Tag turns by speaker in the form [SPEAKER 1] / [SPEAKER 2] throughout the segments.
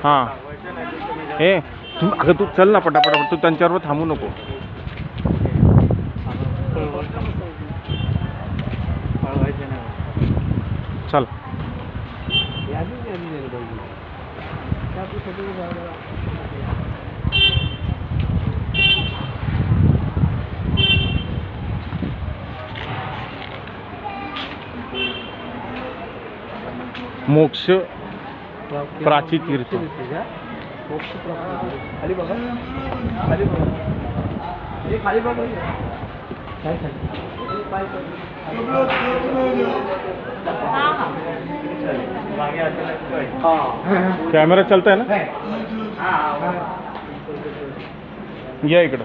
[SPEAKER 1] हां हे अगं तू चल ना पटापट, तू त्यांच्यावर थांबू नको. चल मोक्ष प्राची तीर्थ.
[SPEAKER 2] खाली बघा, खाली बघा, हे खाली बघा, काय
[SPEAKER 1] कॅमेरा चलता है ना, या इकडं.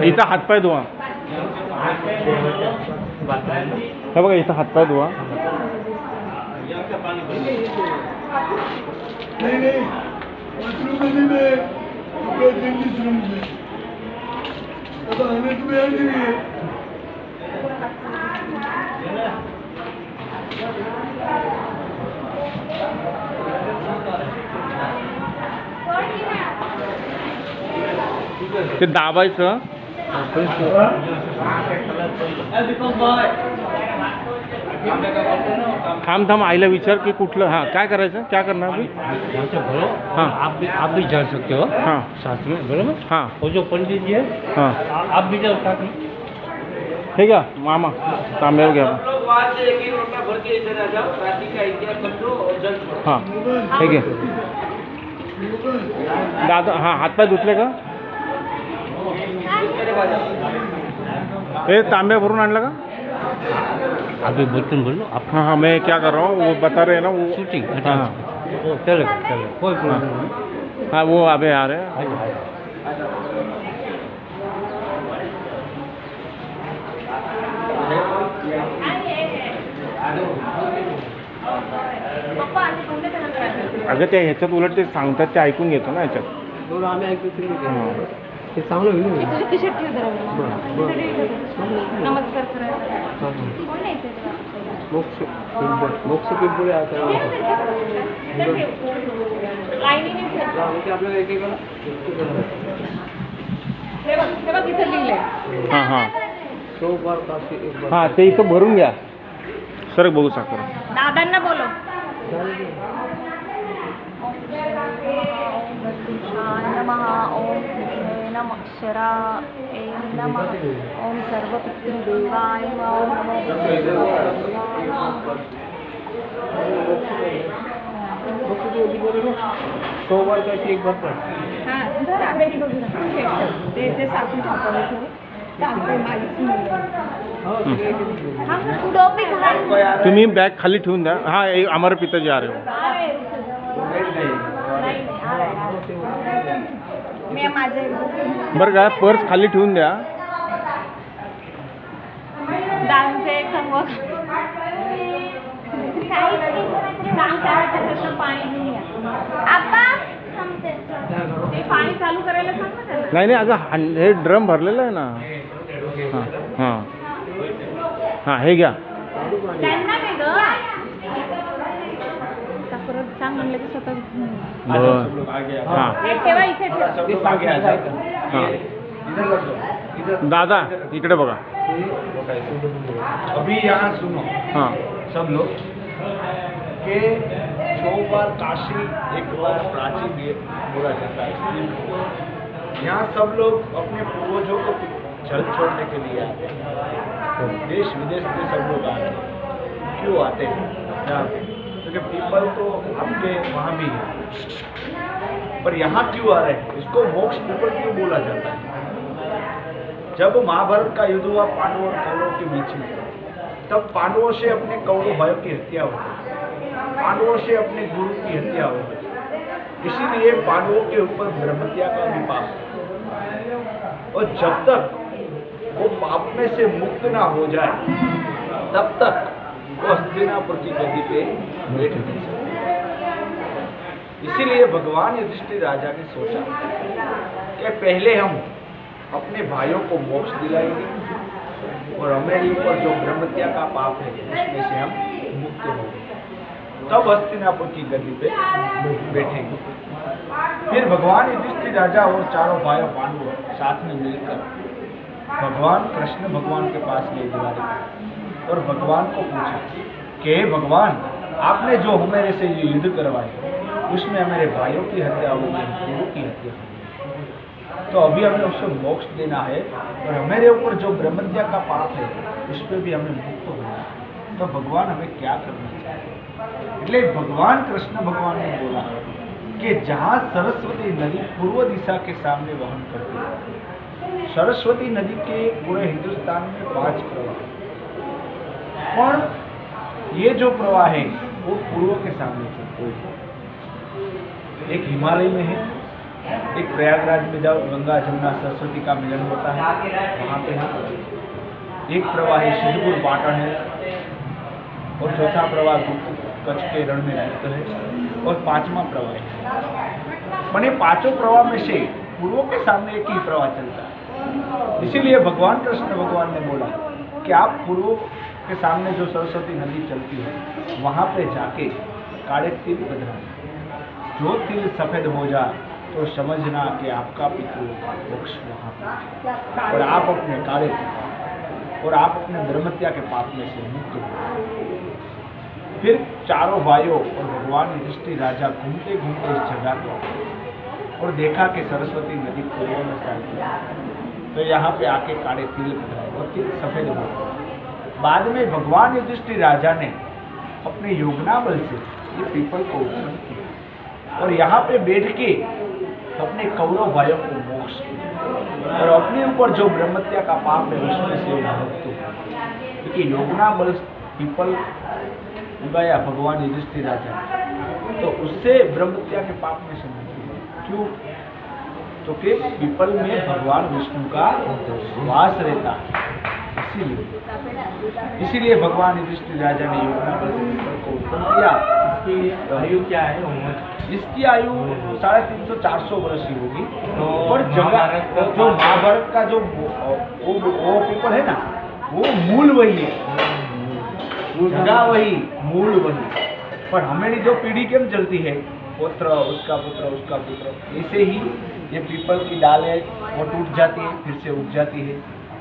[SPEAKER 1] इथं हातपाय धुवा. हे बघा इथं हातपाय धुवा. ते दाबायचं. थांब आईला विचार की कुठलं. हां काय करायचं, क्या करना अभी. हाँ
[SPEAKER 2] आप भी जा सकते हो.
[SPEAKER 1] हाँ
[SPEAKER 2] साथ में, बराबर.
[SPEAKER 1] हाँ
[SPEAKER 2] वो जो पंडित जी है,
[SPEAKER 1] हाँ
[SPEAKER 2] आप भी जाओ साथ में.
[SPEAKER 1] ठीक है मामा तांबे घ्या. हाँ ठीक है दादा. हाँ हातपाय धुतले का. हे तांबे भरून आणलं का.
[SPEAKER 2] अभी बर्तन बोलो आप.
[SPEAKER 1] हाँ हाँ मैं क्या कर रहा हूँ, वो बता रहे हैं ना वो
[SPEAKER 2] शूटिंग.
[SPEAKER 1] हाँ हाँ
[SPEAKER 2] वो चलेगा कोई प्रॉब्लम नहीं.
[SPEAKER 1] हाँ वो अभी आ रहे हैं. अगं ते ह्याच्यात उलट ते सांगतात ते ऐकून घेतो ना ह्याच्यात.
[SPEAKER 2] आम्ही ऐकतो ते चांगलं होईल.
[SPEAKER 3] नमस्कार करायला
[SPEAKER 2] मोक्ष पिंपळे आता आपल्याला एक
[SPEAKER 3] इथं लिहिलंय.
[SPEAKER 1] हां हां
[SPEAKER 2] शोभार काशी एक बार.
[SPEAKER 1] हां ते इथं भरून घ्या. सर बघू साखर.
[SPEAKER 3] दादांना बोलो. नमः ओम नमः अक्षराय नमः ओम सर्वपितृदेवाय ओम
[SPEAKER 2] शोभार काशी एक बार.
[SPEAKER 3] हां जरा बेरी बघू ते साखर टाकायचं.
[SPEAKER 1] तुम्ही बॅग खाली ठेवून द्या. हां अमर पिताजी आ रहे हो. बरं का पर्स खाली ठेवून द्या. पाणी चालू करायला सांग. नाही अगं हे ड्रम भरलेलं आहे ना. हां हां हां हे घ्या. सांग म्हणलं की स्वतः. दादा इकडे बघा.
[SPEAKER 2] अभी यहाँ सुनो.
[SPEAKER 1] हाँ
[SPEAKER 2] सब लोग के शोभार काशी एक बार प्राचीन बोला जाता है. यहाँ सब लोग अपने पूर्वजों को जल छोड़ने के लिए आते हैं. देश विदेश से सब लोग आते हैं. क्यों आते हैं, क्योंकि पीपल तो आपके वहाँ भी है, पर यहाँ क्यों आ रहे हैं. इसको मोक्ष पीपल क्यों बोला जाता है. जब महाभारत का युद्ध हुआ पांडवों और कौरवों के बीच में, तब पांडवों से अपने कौरव भाइयों की हत्या हो गई. पांडवों से अपने गुरु की हत्या हो गई. इसीलिए पांडवों के ऊपर ब्रह्मत्या का भी पाप. और जब तक वो पाप में से मुक्त ना हो जाए तब तक वो हस्तिनापुर की गद्दी पे बैठ नहीं सकते. इसीलिए भगवान युधिष्ठिर राजा ने सोचा कि पहले हम अपने भाइयों को मोक्ष दिलाएंगे और हमारे ऊपर जो ब्रह्मत्या का पाप है उसमें से हम मुक्त होंगे। तब हस्तिनापुर की गद्दी पे बैठेंगे। फिर भगवान युधिष्ठिर राजा और चारों भाई पांडव साथ में मिलकर भगवान कृष्ण भगवान के पास गए द्वारिका और भगवान को पूछा कि हे भगवान, आपने जो हमारे से ये युद्ध करवाए उसमें हमारे भाइयों की हत्या हो गई, गुरु की हत्या हो गई, तो अभी हमें उसको मोक्ष देना है और हमारे ऊपर जो ब्रह्मत्या का पाप है उस पर भी हमें मुक्त होना है, तो भगवान हमें क्या करना चाहिए? એટલે भगवान कृष्ण भगवान ने बोला कि जहाँ सरस्वती नदी पूर्व दिशा के सामने वहन करती है, सरस्वती नदी के पूरे हिंदुस्तान में 5 प्रवाह, पर ये जो प्रवाह है वो पूर्व के सामने चलते हैं। एक हिमालय में है, एक प्रयागराज में जाओ, गंगा जमुना सरस्वती का मिलन होता है, वहाँ पे है। एक प्रवाह है सिद्धपुर पाटन है और चौथा प्रवाह कच्छ के रण में गुप्त है और 5वां प्रवाह है। मैंने 5 प्रवाह में से पूर्व के सामने एक ही प्रवाह चलता है। इसीलिए भगवान कृष्ण भगवान ने बोला कि आप पूर्व के सामने जो सरस्वती नदी चलती है वहाँ पे जाके काले तिल बदलाना, जो तिल सफ़ेद हो जाए तो समझना कि आपका पितृ मोक्ष वहाँ पर, और आप अपने काले तिल और आप अपने ब्रह्मत्या के पाप में से मुक्त हो। फिर चारों भाइयों और भगवान युधिष्ठिर राजा घूमते घूमते इस जगह को और देखा कि सरस्वती नदी पूर्व में चलती है, तो यहाँ पे आके काले तिल बदलाए और तिल सफ़ेद हो गए। बाद में भगवान युधिष्ठिर राजा ने अपने योगना बल से ये पीपल को उत्पन्न किया और यहाँ पे बैठ के अपने कौरव भाइयों को मोक्ष किया और अपने ऊपर जो ब्रह्मत्या का पाप है उसमें से मुक्त हुआ, क्योंकि योगना बल पीपल उगाया भगवान युधिष्ठिर राजा, तो उससे ब्रह्मत्या के पाप में से मुक्त हुआ। क्यों? तो कि पीपल में भगवान विष्णु का वास रहता है, इसीलिए भगवान युधिष्ठिर राजा ने योगना बल से पीपल को उत्पन्न किया। इसकी आयु क्या है? इसकी आयु 350-400 वर्ष की होगी। और जगह जो महाभारत का जो वो पीपल है ना, वो मूल वही है, जगह वही, मूल वही, पर हमारी जो पीढ़ी केम चलती है, पुत्र उसका पुत्र उसका पुत्र, ऐसे ही ये पीपल की डालें वो टूट जाती है फिर से उग जाती है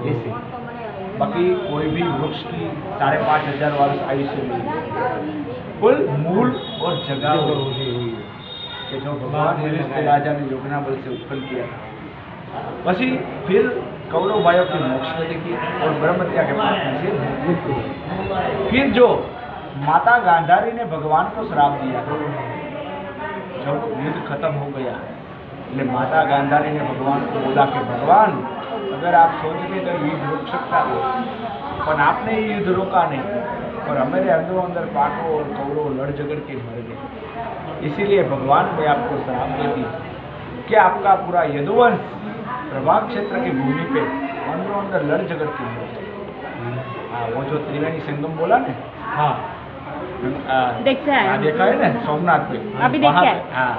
[SPEAKER 2] ऐसे। बाकी कोई भी वृक्ष की 5,500 वर्ष आयुष्य में कुल मूल और जगह हुई कि जो भगवान युधिष्ठिर राजा ने योगना बल से उत्पन्न किया। पसी फिर कौरव भाइयों की मोक्ष देखी और ब्रह्मत्या के पाप में से मुक्त हुए। फिर जो माता गांधारी ने भगवान को श्राप दिया, जब युद्ध खत्म हो गया, इसलिए माता गांधारी ने भगवान को बोला कि भगवान, अगर आप सोचते तो युद्ध रोक सकता हो, पर आपने ये युद्ध रोका नहीं और हमारे अंदरों अंदर पांडवों और कौरव लड़ झगड़ के मर गए। इसीलिए भगवान ने आपको श्राप दे दी कि आपका पूरा यदुवंश प्रभाग क्षेत्र की भूमि पे अंदरों अंदर लड़ झगड़ के मर गए। हाँ, वो जो त्रिवेणी संगम बोला ना, हाँ
[SPEAKER 3] देखा है,
[SPEAKER 2] देखा है ना सोमनाथ पे,
[SPEAKER 3] अभी देखा है।
[SPEAKER 2] हाँ,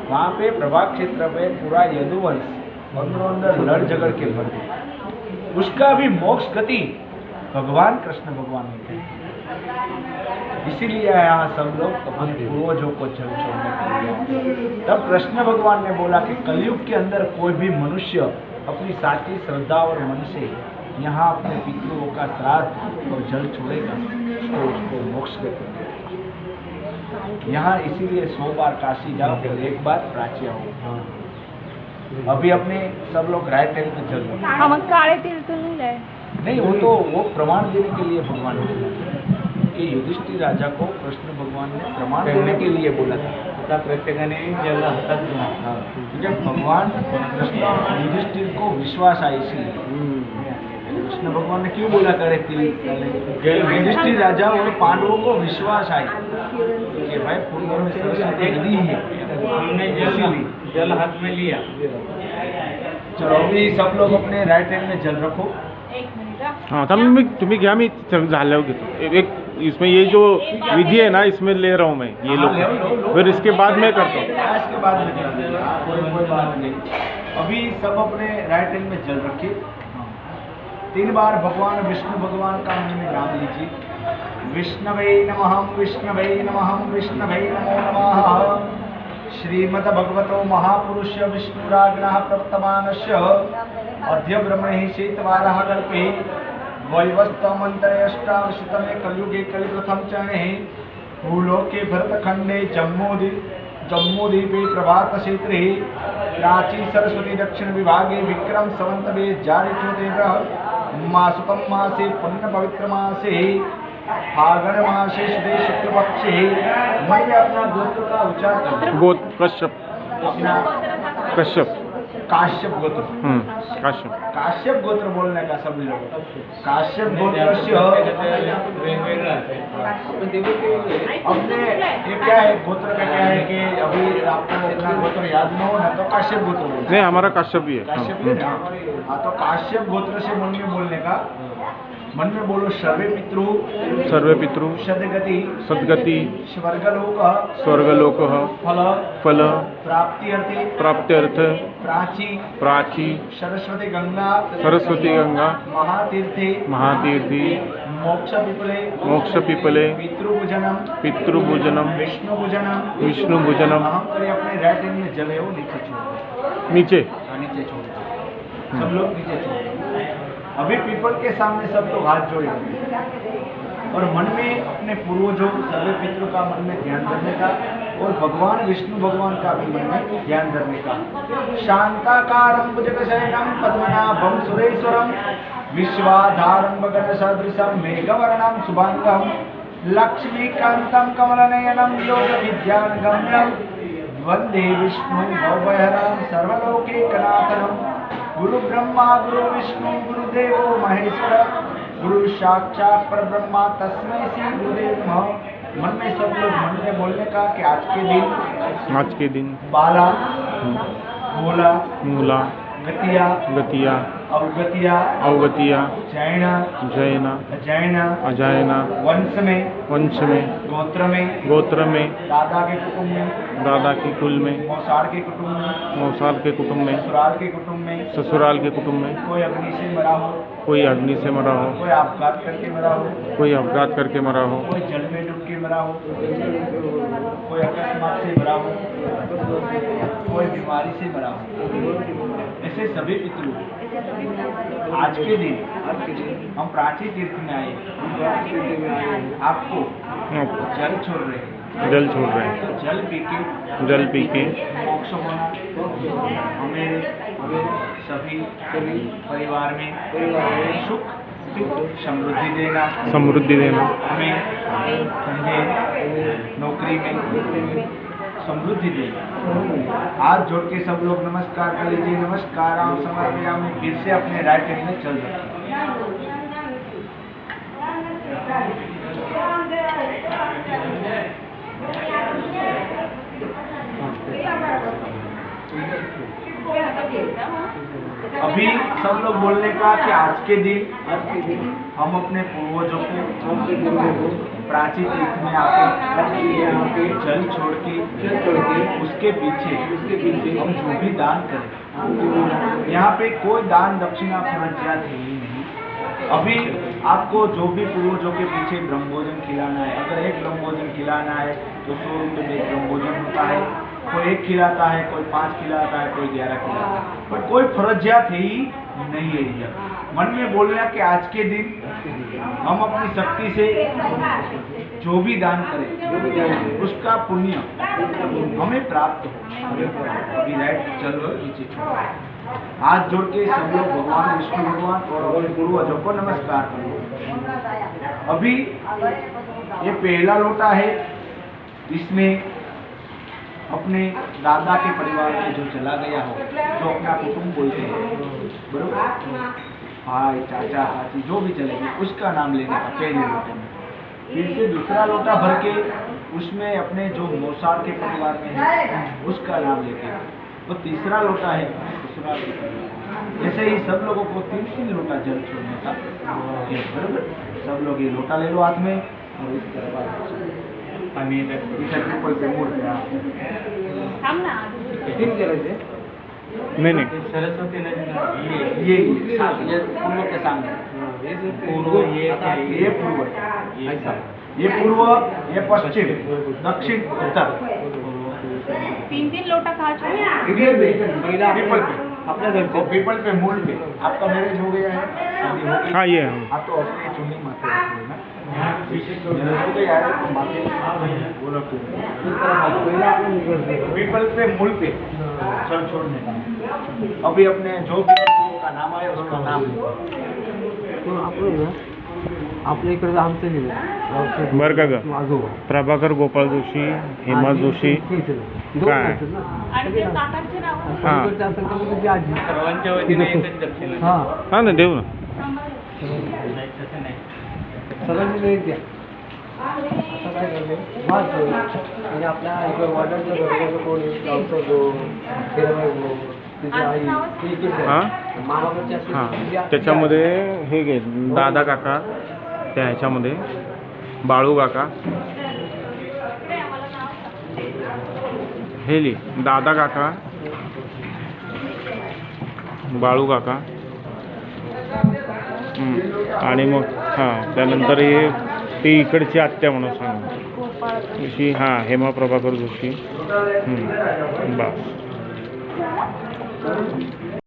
[SPEAKER 2] वहाँ पे प्रभाग क्षेत्र पे पूरा यदुवंश अंदरों अंदर लड़ झगड़ के मर गए। उसका भी मोक्ष गति भगवान कृष्ण भगवान ने दी। इसीलिए यहाँ सब लोग अपने पूर्वजों को जल छोड़ने के लिए। तब कृष्ण भगवान ने बोला कि कलयुग के अंदर कोई भी मनुष्य अपनी साची श्रद्धा और मन से यहाँ अपने पितरों का श्राद्ध और जल छोड़ेगा तो उसको मोक्ष देते। यहाँ इसीलिए 100 बार काशी जाओ और 1 बार प्राची आओ। अभी अपने सब लोग राइट टाइम पे चल रहे।
[SPEAKER 3] हम काले तिल तो नहीं लाए।
[SPEAKER 2] नहीं, वो प्रमाण देने के लिए भगवान ने बोला कि युधिष्ठिर राजा को कृष्ण भगवान ने प्रमाण देने के लिए बोला था। प्रत्येकाने जल हातात घेऊन, क्योंकि भगवान कृष्ण युधिष्ठिर को विश्वास आया, इसीलिए कृष्ण भगवान ने क्यों बोला करे युधिष्ठिर राजा और पांडवों को विश्वास आया कि भाई पूर्व में सरस्वती नदी है, हमने जल हाथ में लिया। चलो अभी सब लोग अपने राइट हैंड में जल रखो।
[SPEAKER 1] हाँ, तुम्ही घ्या, मी झाल्यावर घेतो। एक इसमें ये जो विधि है ना, इसमें ले रहा हूँ मैं ये लोग, फिर इसके बाद मैं करता हूँ।
[SPEAKER 2] इसके बाद में कोई बात नहीं। अभी सब अपने राइट हैंड में जल रखिए। 3 बार भगवान विष्णु भगवान का मन में नाम लीजिए। विष्णवे नमः, विष्णवे नमः, विष्णवे नमो नमः। श्रीमद्भगवतो महापुरुष विष्णुराज्ञः प्रवर्तमानस्य अद्य ब्रह्मणे शेतवारः कल्पे वैवस्वतमन्तरे अष्टादशतमे कलियुगे कलिप्रथम चरणे भूलोके भरतखण्डे जम्मूद्वीपे प्रभातक्षेत्रे प्राची सरस्वती दक्षिण विभागे विक्रम संवत्सरे जारिचोदेव मासुतम मासे पुण्य पवित्र मासे फागण मासे शुद्धे शुक्ल पक्षे। मैं अपना गोत्र का उच्चार करूं।
[SPEAKER 1] गोत्र कश्यप।
[SPEAKER 2] अपना
[SPEAKER 1] कश्यप।
[SPEAKER 2] काश्यप गोत्र।
[SPEAKER 1] काश्यप।
[SPEAKER 2] काश्यप गोत्र बोलने का सभी लोग। काश्यप गोत्र अपने ये क्या है, गोत्र का क्या है कि अभी आपको अपना गोत्र याद न हो ना तो काश्यप गोत्र बोलते हैं।
[SPEAKER 1] नहीं, हमारा काश्यप ही है।
[SPEAKER 2] काश्यप है ना? हाँ, तो काश्यप गोत्र से मन में बोलने का, मन में बोलो सर्वे पितृ सदगति स्वर्गलोक फल प्राप्त्यर्थ प्राची सरस्वती गंगा महातीर्थी मोक्ष पिपले पितृभुजनम विष्णुभुजनम। अपने राइट हैंड में जले हो नीचे छोड़, नीचे छोड़, सब लोग नीचे छोड़। अभी पीपल के सामने सब लोग हाथ जोड़ेंगे और मन में अपने पूर्वजों सर्वे पितरों का मन में ध्यान करने का और भगवान विष्णु भगवान का भी मन में ध्यान करने का। शांताकारं भुजगशयनं पद्मनाभं सुरेश्वरं विश्वाधारं गगनसदृशं मेघवर्णं शुभांगं लक्ष्मीकान्तं कमलनयनं योगविद्यानगम्यं वन्दे विष्णुं भवभयहरं सर्वलोकैकनाथनं। गुरु ब्रह्मा गुरु विष्णु गुरुदेवो महेश्वर गुरु साक्षात् परब्रह्मा तस्मै श्री गुरुदेव नमः। मन में सब लोग मन में बोलने का कि आज के दिन बाला मूला गतिया अवगतिया जैन अजैना वंश में गोत्र में दादा के कुल में मौसाल के कुटुंब में ससुराल के कुटुंब में कोई अग्नि से मरा हो कोई अपघात करके मरा हो कोई जल में डूब के मरा हो कोई अकस्मात से मरा हो कोई बीमारी से मरा हो। ऐसे सभी पितृ आज के दिन हम प्राची तीर्थ में आए, आपको जल छोड़ रहे हैं। तो जल पी के मोक्ष होना हमें सभी परिवार में सुख समृद्धि देना हमें धंधे नौकरी में समृद्धि देना। हाथ जोड़ के सब लोग नमस्कार कर लीजिए। नमस्कार समर्पयामि। फिर से अपने राइट हैंड में चल रहे अभी सब लोग बोलने का कि आज के दिन हम अपने पूर्वजों को प्राचीन तीर्थ में आके जल छोड़ के उसके पीछे हम जो भी दान करें, यहाँ पे कोई दान दक्षिणा फर्जियात है ही नहीं। अभी आपको जो भी पूर्वजों के पीछे ब्रह्मभोजन खिलाना है, अगर एक ब्रह्मभोजन खिलाना है तो 100 रुपये में एक ब्रह्मभोजन होता है। कोई 1 खिलाता है, कोई 5 खिलाता है, कोई 11 खिलाता है, पर कोई फर्जियात ही नहीं है। मन में बोलना कि आज के दिन हम अपनी शक्ति से जो भी दान करें उसका पुण्य हमें प्राप्त हो। अभी राइट चलो नीचे छोड़ो, हाथ जोड़ के सब लोग भगवान विष्णु भगवान और पूर्वजों को नमस्कार करो। अभी ये पहला लोटा है, इसमें अपने दादा के परिवार में जो चला गया हो, जो अपना कुटुंब बोलते हैं, बरोबर, भाई चाचा चाची जो भी चले गए उसका नाम लेने का पहले लोटे में। फिर से दूसरा लोटा भर के उसमें अपने जो मौसाल के परिवार में है उसका नाम लेके, तो तीसरा लोटा है ससुराल के परिवार। ऐसे ही सब लोगों को 3-3 लोटा जल छोड़ने का, बरोबर। सब लोग ये लोटा ले लो हाथ में और इस तरह कोई से मोड़ दिया।
[SPEAKER 1] नहीं नहीं
[SPEAKER 4] सरस्वती नदी
[SPEAKER 2] ये
[SPEAKER 4] ये पूर्व के सामने पूर्व
[SPEAKER 2] ये पूर्व ये पूर्व ये पश्चिम दक्षिण उत्तर
[SPEAKER 3] तीन लोटा खा चुके हैं।
[SPEAKER 2] पीपल पे अपने घर को पीपल पे मूल पे आपका मैरिज हो गया है, शादी हो गई।
[SPEAKER 1] हाँ ये
[SPEAKER 2] आप तो अपनी चुन्नी माथे रखते हैं ना, हो गया है तो माथे वो रखते हैं। पीपल पे मूल पे चल छोड़ने का अभी अपने जो भी का नाम आया उसका नाम
[SPEAKER 4] आपल्या इकडे आमचं नाही
[SPEAKER 1] बरं का ग प्रभाकर गोपाळ जोशी, हेमा जोशी काय
[SPEAKER 3] आणि ते काकांचे नाव
[SPEAKER 1] हां
[SPEAKER 4] सर्वांच्या वतीने एकच दक्षिण
[SPEAKER 1] हां ना देऊ ना
[SPEAKER 4] सगळ्यांनी एक द्या आता काय करते म्हणजे आपल्या वडिलांच्या घरचं कोणी गावचं गो हिरवाई गो तुझी आई
[SPEAKER 1] हां
[SPEAKER 4] मामाकडची
[SPEAKER 1] हां
[SPEAKER 4] असते
[SPEAKER 1] त्याच्यामध्ये हे घे दादा काका, त्या ह्याच्यामध्ये बाळू काका, हे लिह दादा काका, बाळू काका आणि मग हां त्यानंतर हे ती इकडची आत्या म्हणून सांग जोशी, हां हेमा प्रभाकर जोशी बस